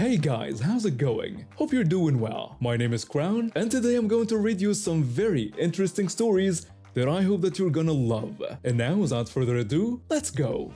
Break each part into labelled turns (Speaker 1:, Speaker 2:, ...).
Speaker 1: Hey guys, how's it going? Hope you're doing well. My name is Crown, and today I'm going to read you some very interesting stories that I hope that you're gonna love. And now, without further ado, let's go!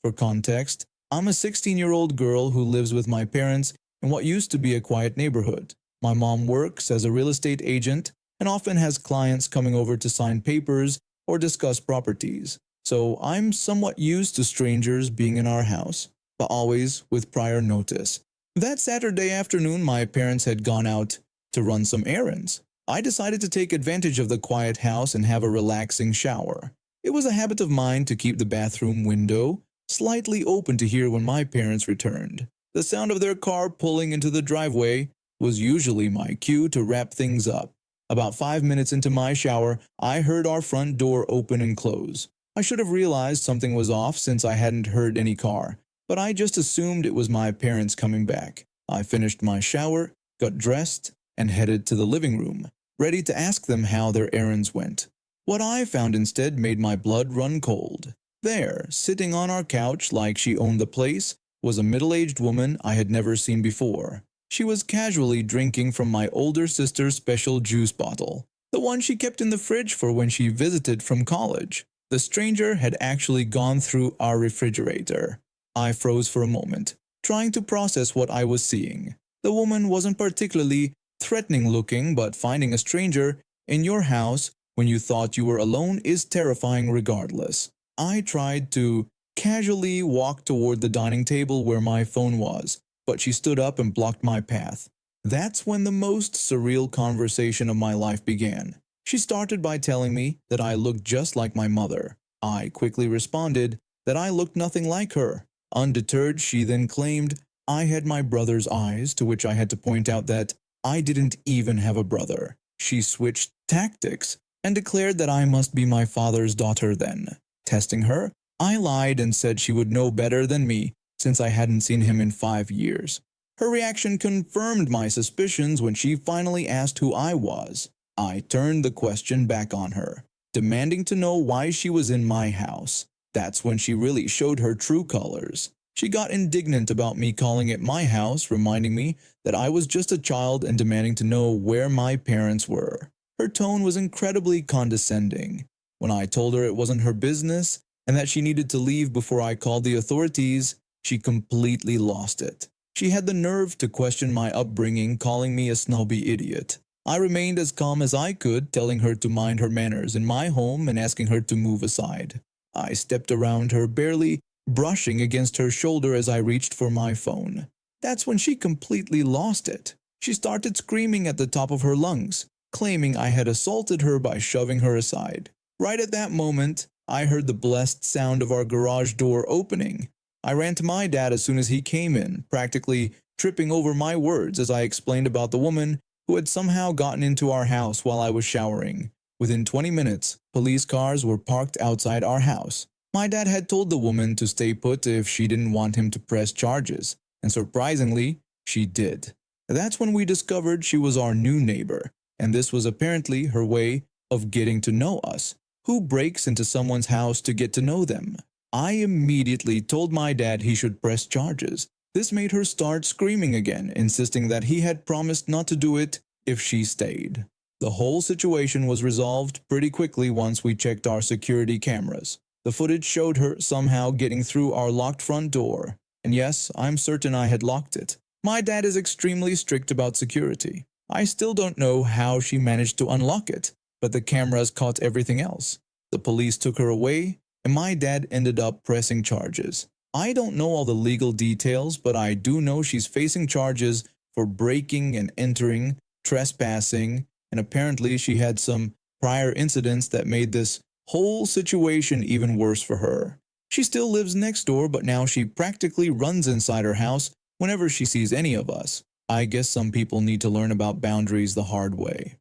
Speaker 2: For context, I'm a 16-year-old girl who lives with my parents in what used to be a quiet neighborhood. My mom works as a real estate agent and often has clients coming over to sign papers or discuss properties, so I'm somewhat used to strangers being in our house, but always with prior notice. That Saturday afternoon, my parents had gone out to run some errands. I decided to take advantage of the quiet house and have a relaxing shower. It was a habit of mine to keep the bathroom window slightly open to hear when my parents returned. The sound of their car pulling into the driveway was usually my cue to wrap things up. About 5 minutes into my shower, I heard our front door open and close. I should have realized something was off since I hadn't heard any car, but I just assumed it was my parents coming back. I finished my shower, got dressed, and headed to the living room, ready to ask them how their errands went. What I found instead made my blood run cold. There, sitting on our couch like she owned the place, was a middle-aged woman I had never seen before. She was casually drinking from my older sister's special juice bottle, the one she kept in the fridge for when she visited from college. The stranger had actually gone through our refrigerator. I froze for a moment, trying to process what I was seeing. The woman wasn't particularly threatening looking, but finding a stranger in your house when you thought you were alone is terrifying regardless. I tried to casually walk toward the dining table where my phone was, but she stood up and blocked my path. That's when the most surreal conversation of my life began. She started by telling me that I looked just like my mother. I quickly responded that I looked nothing like her. Undeterred, she then claimed I had my brother's eyes, to which I had to point out that I didn't even have a brother. She switched tactics and declared that I must be my father's daughter then. Testing her, I lied and said she would know better than me since I hadn't seen him in 5 years. Her reaction confirmed my suspicions when she finally asked who I was. I turned the question back on her, demanding to know why she was in my house. That's when she really showed her true colors. She got indignant about me calling it my house, reminding me that I was just a child and demanding to know where my parents were. Her tone was incredibly condescending. When I told her it wasn't her business and that she needed to leave before I called the authorities, she completely lost it. She had the nerve to question my upbringing, calling me a snobby idiot. I remained as calm as I could, telling her to mind her manners in my home and asking her to move aside. I stepped around her, barely brushing against her shoulder as I reached for my phone. That's when she completely lost it. She started screaming at the top of her lungs, claiming I had assaulted her by shoving her aside. Right at that moment, I heard the blessed sound of our garage door opening. I ran to my dad as soon as he came in, practically tripping over my words as I explained about the woman who had somehow gotten into our house while I was showering. Within 20 minutes, police cars were parked outside our house. My dad had told the woman to stay put if she didn't want him to press charges, and surprisingly, she did. That's when we discovered she was our new neighbor, and this was apparently her way of getting to know us. Who breaks into someone's house to get to know them? I immediately told my dad he should press charges. This made her start screaming again, insisting that he had promised not to do it if she stayed. The whole situation was resolved pretty quickly once we checked our security cameras. The footage showed her somehow getting through our locked front door. And yes, I'm certain I had locked it. My dad is extremely strict about security. I still don't know how she managed to unlock it, but the cameras caught everything else. The police took her away, and my dad ended up pressing charges. I don't know all the legal details, but I do know she's facing charges for breaking and entering, trespassing, and apparently she had some prior incidents that made this whole situation even worse for her. She still lives next door, but now she practically runs inside her house whenever she sees any of us. I guess some people need to learn about boundaries the hard way.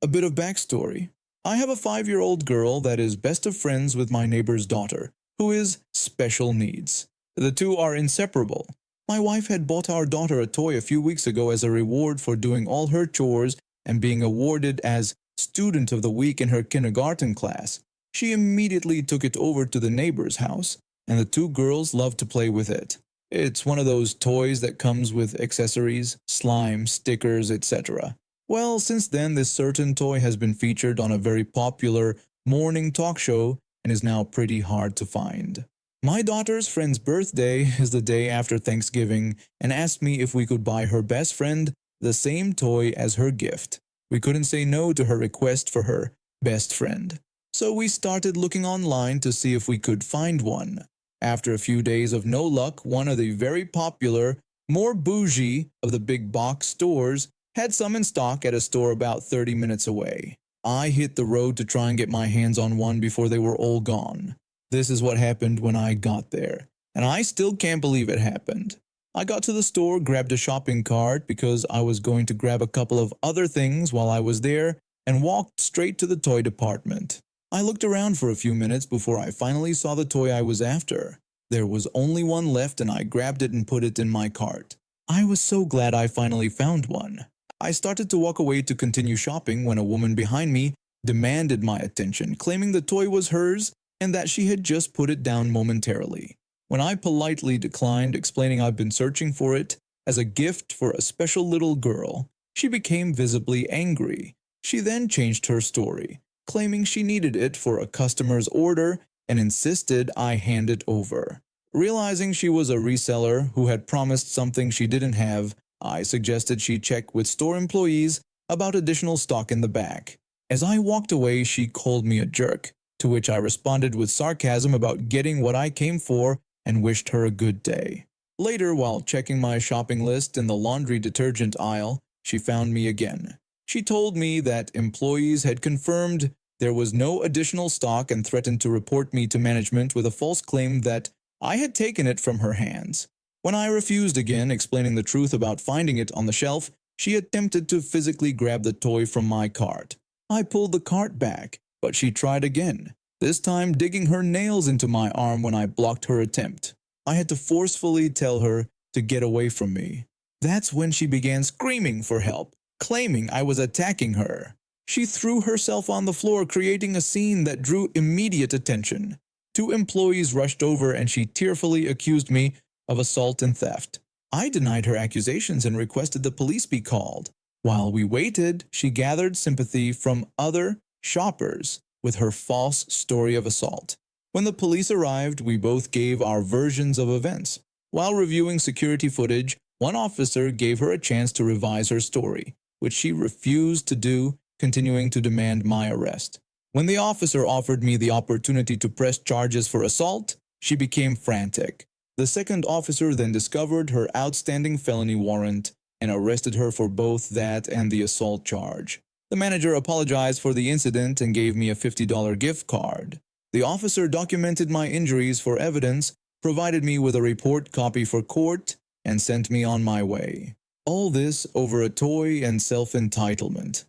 Speaker 2: A bit of backstory. I have a 5-year-old girl that is best of friends with my neighbor's daughter, who is special needs. The two are inseparable. My wife had bought our daughter a toy a few weeks ago as a reward for doing all her chores and being awarded as Student of the Week in her kindergarten class. She immediately took it over to the neighbor's house, and the two girls loved to play with it. It's one of those toys that comes with accessories, slime, stickers, etc. Well, since then, this certain toy has been featured on a very popular morning talk show and is now pretty hard to find. My daughter's friend's birthday is the day after Thanksgiving and asked me if we could buy her best friend the same toy as her gift. We couldn't say no to her request for her best friend. So we started looking online to see if we could find one. After a few days of no luck, one of the very popular, more bougie of the big box stores had some in stock at a store about 30 minutes away. I hit the road to try and get my hands on one before they were all gone. This is what happened when I got there, and I still can't believe it happened. I got to the store, grabbed a shopping cart because I was going to grab a couple of other things while I was there, and walked straight to the toy department. I looked around for a few minutes before I finally saw the toy I was after. There was only one left and I grabbed it and put it in my cart. I was so glad I finally found one. I started to walk away to continue shopping when a woman behind me demanded my attention, claiming the toy was hers and that she had just put it down momentarily. When I politely declined, explaining I've been searching for it as a gift for a special little girl, she became visibly angry. She then changed her story, claiming she needed it for a customer's order and insisted I hand it over. Realizing she was a reseller who had promised something she didn't have, I suggested she check with store employees about additional stock in the back. As I walked away, she called me a jerk, to which I responded with sarcasm about getting what I came for and wished her a good day. Later, while checking my shopping list in the laundry detergent aisle, she found me again. She told me that employees had confirmed there was no additional stock and threatened to report me to management with a false claim that I had taken it from her hands. When I refused again, explaining the truth about finding it on the shelf, she attempted to physically grab the toy from my cart. I pulled the cart back, but she tried again, this time digging her nails into my arm when I blocked her attempt. I had to forcefully tell her to get away from me. That's when she began screaming for help, claiming I was attacking her. She threw herself on the floor, creating a scene that drew immediate attention. Two employees rushed over and she tearfully accused me of assault and theft. I denied her accusations and requested the police be called. While we waited, she gathered sympathy from other shoppers with her false story of assault. When the police arrived, we both gave our versions of events. While reviewing security footage, one officer gave her a chance to revise her story, which she refused to do, continuing to demand my arrest. When the officer offered me the opportunity to press charges for assault, she became frantic. The second officer then discovered her outstanding felony warrant and arrested her for both that and the assault charge. The manager apologized for the incident and gave me a $50 gift card. The officer documented my injuries for evidence, provided me with a report copy for court, and sent me on my way. All this over a toy and self-entitlement.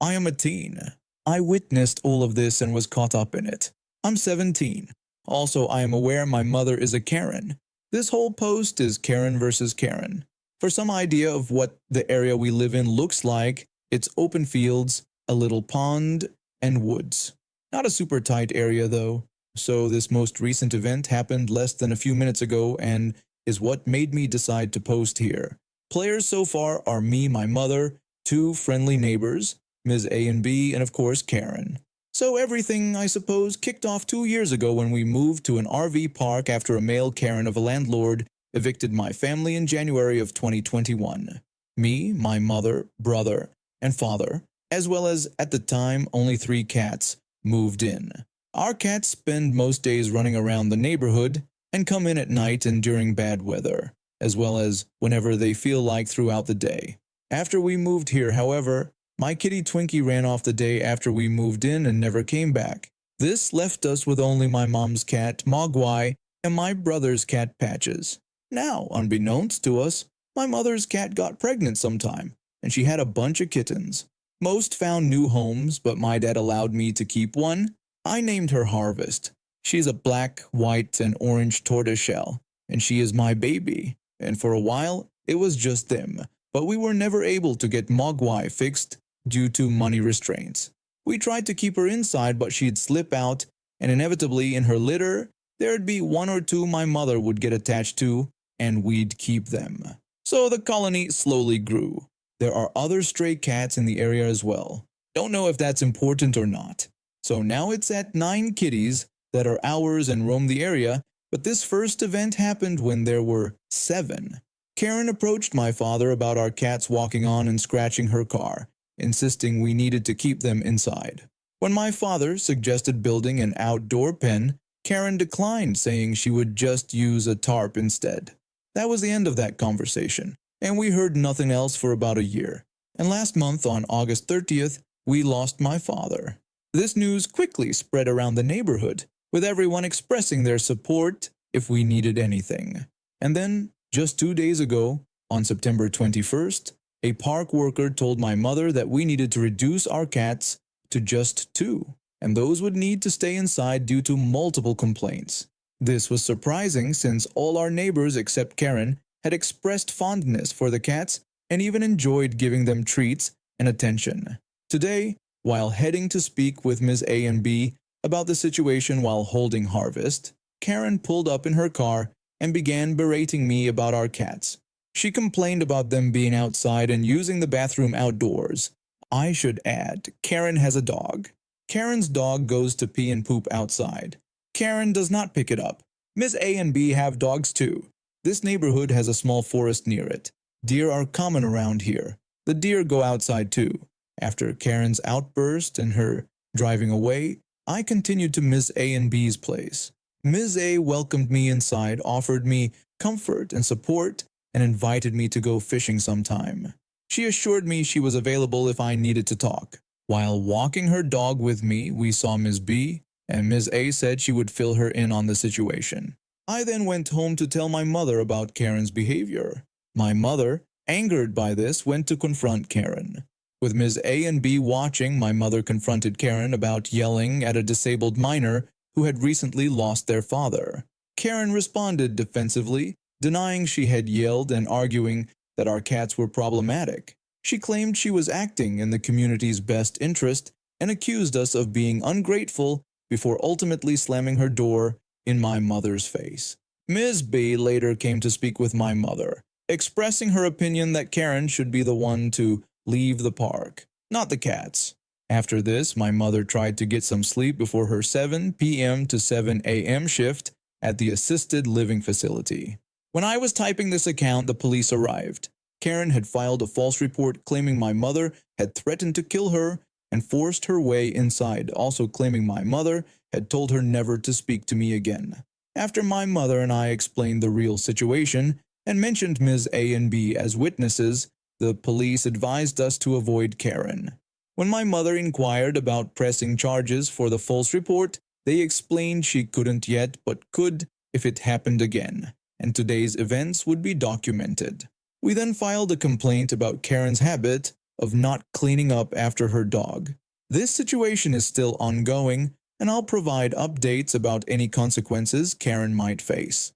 Speaker 2: I am a teen. I witnessed all of this and was caught up in it. I'm 17. Also, I am aware my mother is a Karen. This whole post is Karen versus Karen. For some idea of what the area we live in looks like, it's open fields, a little pond, and woods. Not a super tight area though. So this most recent event happened less than a few minutes ago and is what made me decide to post here. Players so far are me, my mother, two friendly neighbors, Ms. A and B, and of course Karen. So everything, I suppose, kicked off 2 years ago when we moved to an RV park after a male Karen of a landlord evicted my family in January of 2021. Me, my mother, brother, and father, as well as, at the time, only 3 cats, moved in. Our cats spend most days running around the neighborhood and come in at night and during bad weather, as well as whenever they feel like throughout the day. After we moved here, however, my kitty Twinkie ran off the day after we moved in and never came back. This left us with only my mom's cat, Mogwai, and my brother's cat, Patches. Now, unbeknownst to us, my mother's cat got pregnant sometime, and she had a bunch of kittens. Most found new homes, but my dad allowed me to keep one. I named her Harvest. She's a black, white, and orange tortoiseshell, and she is my baby. And for a while, it was just them. but we were never able to get Mogwai fixed due to money restraints. We tried to keep her inside, but she'd slip out, and inevitably in her litter, there'd be one or two my mother would get attached to, and we'd keep them. So the colony slowly grew. There are other stray cats in the area as well. Don't know if that's important or not. So now it's at 9 kitties that are ours and roam the area, but this first event happened when there were 7. Karen approached my father about our cats walking on and scratching her car, insisting we needed to keep them inside. When my father suggested building an outdoor pen, Karen declined, saying she would just use a tarp instead. That was the end of that conversation, and we heard nothing else for about a year. And last month, on August 30th, we lost my father. This news quickly spread around the neighborhood, with everyone expressing their support if we needed anything. And then, just 2 days ago, on September 21st, a park worker told my mother that we needed to reduce our cats to just 2, and those would need to stay inside due to multiple complaints. This was surprising since all our neighbors except Karen had expressed fondness for the cats and even enjoyed giving them treats and attention. Today, while heading to speak with Ms. A and B about the situation while holding harvest, Karen pulled up in her car and began berating me about our cats. She complained about them being outside and using the bathroom outdoors. I should add, Karen has a dog. Karen's dog goes to pee and poop outside. Karen does not pick it up. Ms. A and B have dogs too. This neighborhood has a small forest near it. Deer are common around here. The deer go outside too. After Karen's outburst and her driving away, I continued to Ms. A and B's place. Ms. A welcomed me inside, offered me comfort and support, and invited me to go fishing sometime. She assured me she was available if I needed to talk. While walking her dog with me, we saw Ms. B, and Ms. A said she would fill her in on the situation. I then went home to tell my mother about Karen's behavior. My mother, angered by this, went to confront Karen. With Ms. A and B watching, my mother confronted Karen about yelling at a disabled minor who had recently lost their father. Karen responded defensively, denying she had yelled and arguing that our cats were problematic. She claimed she was acting in the community's best interest and accused us of being ungrateful before ultimately slamming her door in my mother's face. Ms. B later came to speak with my mother, expressing her opinion that Karen should be the one to leave the park, not the cats. After this, my mother tried to get some sleep before her 7 p.m. to 7 a.m. shift at the assisted living facility. When I was typing this account, the police arrived. Karen had filed a false report claiming my mother had threatened to kill her and forced her way inside, also claiming my mother had told her never to speak to me again. After my mother and I explained the real situation and mentioned Ms. A and B as witnesses, the police advised us to avoid Karen. When my mother inquired about pressing charges for the false report, they explained she couldn't yet but could if it happened again, and today's events would be documented. We then filed a complaint about Karen's habit of not cleaning up after her dog. This situation is still ongoing, and I'll provide updates about any consequences Karen might face.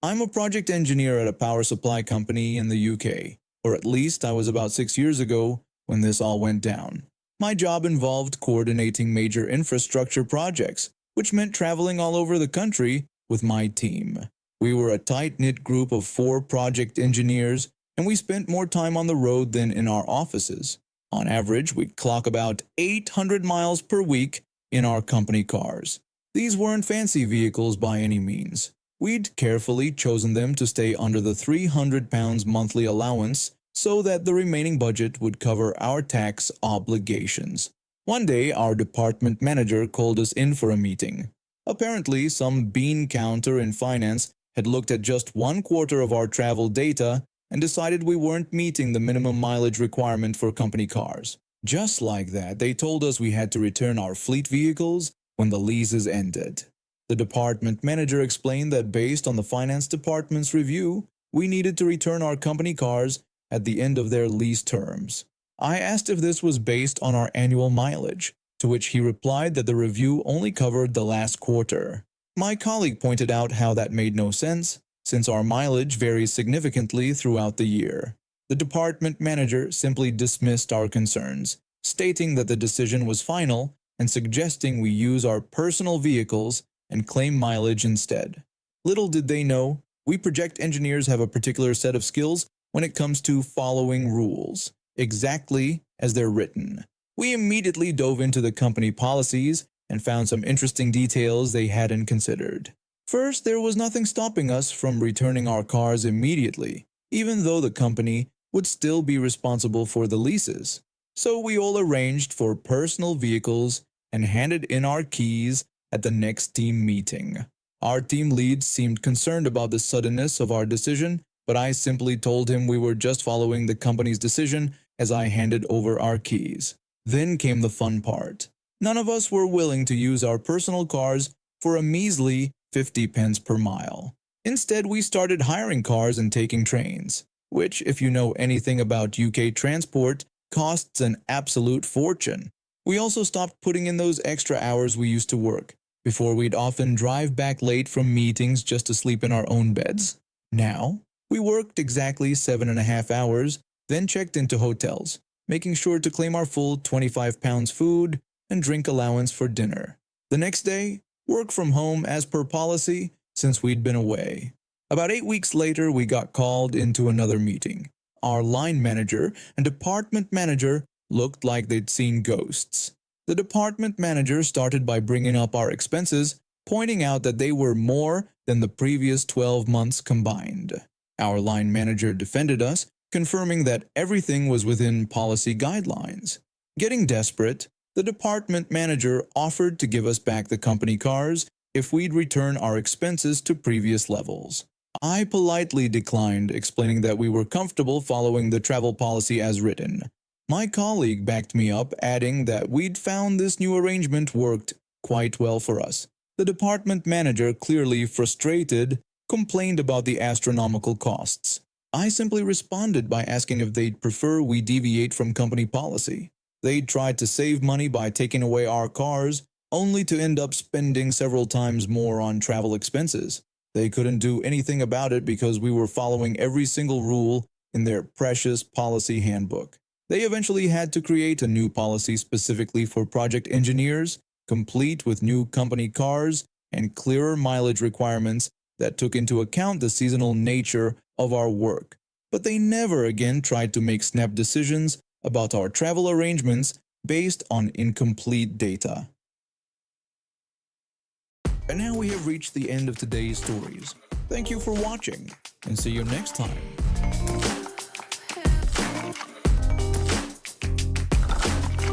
Speaker 2: I'm a project engineer at a power supply company in the UK, or at least I was about 6 years ago when this all went down. My job involved coordinating major infrastructure projects, which meant traveling all over the country with my team. We were a tight-knit group of 4 project engineers, and we spent more time on the road than in our offices. On average, we'd clock about 800 miles per week in our company cars. These weren't fancy vehicles by any means. We'd carefully chosen them to stay under the £300 monthly allowance so that the remaining budget would cover our tax obligations. One day, our department manager called us in for a meeting. Apparently, some bean counter in finance had looked at just 1/4 of our travel data and decided we weren't meeting the minimum mileage requirement for company cars. Just like that, they told us we had to return our fleet vehicles when the leases ended. The department manager explained that based on the finance department's review, we needed to return our company cars at the end of their lease terms. I asked if this was based on our annual mileage, to which he replied that the review only covered the last quarter. My colleague pointed out how that made no sense, since our mileage varies significantly throughout the year. The department manager simply dismissed our concerns, stating that the decision was final and suggesting we use our personal vehicles and claim mileage instead. Little did they know, we project engineers have a particular set of skills when it comes to following rules, exactly as they're written. We immediately dove into the company policies and found some interesting details they hadn't considered. First, there was nothing stopping us from returning our cars immediately, even though the company would still be responsible for the leases. So we all arranged for personal vehicles and handed in our keys at the next team meeting. Our team lead seemed concerned about the suddenness of our decision, but I simply told him we were just following the company's decision as I handed over our keys. Then came the fun part. None of us were willing to use our personal cars for a measly 50 pence per mile. Instead, we started hiring cars and taking trains, which, if you know anything about UK transport, costs an absolute fortune. We also stopped putting in those extra hours we used to work. Before, we'd often drive back late from meetings just to sleep in our own beds. Now, we worked exactly 7.5 hours, then checked into hotels, making sure to claim our full £25 food and drink allowance for dinner. The next day, work from home as per policy since we'd been away. About 8 weeks later, we got called into another meeting. Our line manager and department manager looked like they'd seen ghosts. The department manager started by bringing up our expenses, pointing out that they were more than the previous 12 months combined. Our line manager defended us, confirming that everything was within policy guidelines. Getting desperate, the department manager offered to give us back the company cars if we'd return our expenses to previous levels. I politely declined, explaining that we were comfortable following the travel policy as written. My colleague backed me up, adding that we'd found this new arrangement worked quite well for us. The department manager, clearly frustrated, complained about the astronomical costs. I simply responded by asking if they'd prefer we deviate from company policy. They'd tried to save money by taking away our cars, only to end up spending several times more on travel expenses. They couldn't do anything about it because we were following every single rule in their precious policy handbook. They eventually had to create a new policy specifically for project engineers, complete with new company cars and clearer mileage requirements that took into account the seasonal nature of our work. But they never again tried to make snap decisions about our travel arrangements based on incomplete data. And now we have reached the end of today's stories. Thank you for watching, and see you next time.